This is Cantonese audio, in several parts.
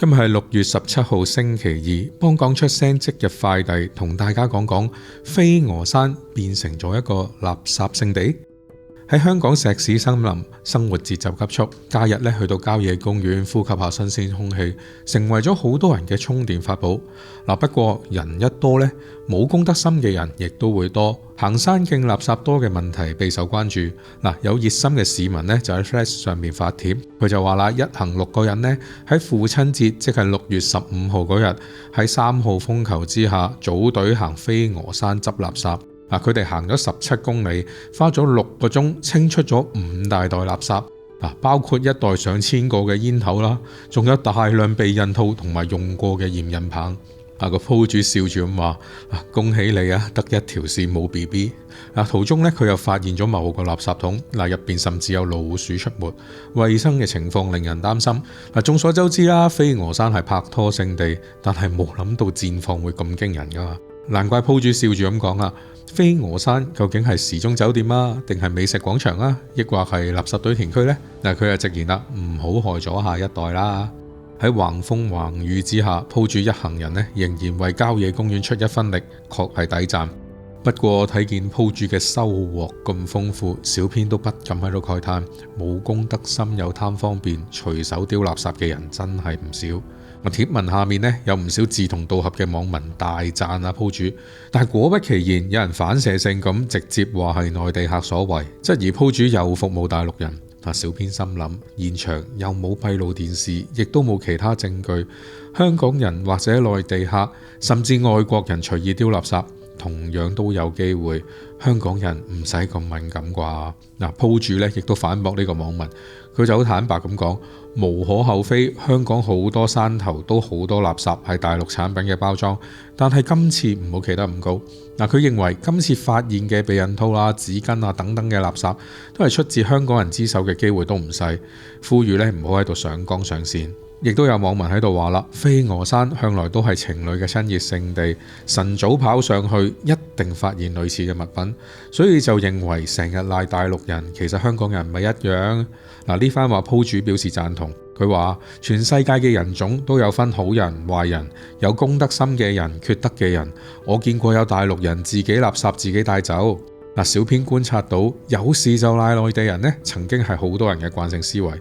今日係6月17號星期二，幫講出聲即日快遞同大家講講飛鵝山變成咗一個垃圾聖地。喺香港石屎森林，生活節奏急速，假日去到郊野公園呼吸下新鮮空氣，成為咗好多人嘅充電法寶。不過人一多呢，冇公德心嘅人亦都會多，行山徑垃圾多嘅問題備受關注。有熱心嘅市民就喺 Threads 上面發帖，佢就話啦，一行6個人喺父親節，即係6月15號嗰日，喺3號風球之下組隊行飛鵝山執垃圾。佢哋行咗17公里，花咗6個鐘清出咗5大袋垃圾，包括一袋上千個嘅煙頭啦，仲有大量避孕套同埋用過嘅驗孕棒。個鋪主笑住咁話：恭喜你啊，得一條線冇 BB。途中佢又發現咗某個垃圾桶，入邊甚至有老鼠出沒，衛生嘅情況令人擔心。眾所周知啦，飛鵝山係拍拖聖地，但係冇諗到戰況會咁驚人噶嘛。難怪鋪主笑住咁講啊，飛鵝山究竟係時鐘酒店啊，定係美食廣場啊，抑或係垃圾堆填區呢？佢就直言啦，唔好害咗下一代啦。喺橫風橫雨之下，鋪主一行人仍然為郊野公園出一分力，確係抵讚。不過睇見鋪主嘅收穫咁豐富，小編都不禁喺度慨嘆，冇公德心又貪方便，隨手丟垃圾嘅人真係唔少。貼文下面有唔少志同道合嘅網民大讚鋪主，但係果不其然，有人反射性咁直接話係內地客所為，質疑鋪主又服務大陸人。小編心諗，現場又冇閉路電視，亦都冇其他證據，香港人或者內地客甚至外國人隨意丟垃圾，同樣都有機會。香港人唔使咁敏感啩？鋪主亦都反駁呢個網民，佢就好坦白咁講，無可厚非，香港好多山頭都好多垃圾係大陸產品嘅包裝，但係今次唔好企得咁高。佢認為今次發現嘅避孕套啦、紙巾啊等等嘅垃圾都係出自香港人之手嘅機會都唔細，呼籲唔好喺度上綱上線。亦都有網民喺度話啦，飛鵝山向來都係情侶嘅親熱聖地，晨早跑上去一定發現類似嘅物品，所以就認為成日賴大陸人，其實香港人唔係一樣。呢番話鋪主表示贊同，佢話全世界嘅人種都有分好人壞人，有公德心嘅人，缺德嘅人。我見過有大陸人自己垃圾自己帶走。小編觀察到有事就賴內地人曾經係好多人嘅慣性思維，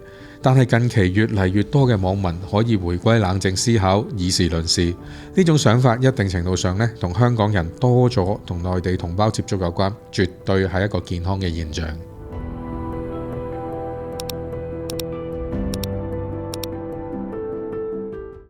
但係近期越嚟越多嘅網民可以回歸冷靜思考，以事論事。呢種想法一定程度上同香港人多咗同內地同胞接觸有關，絕對係一個健康嘅現象。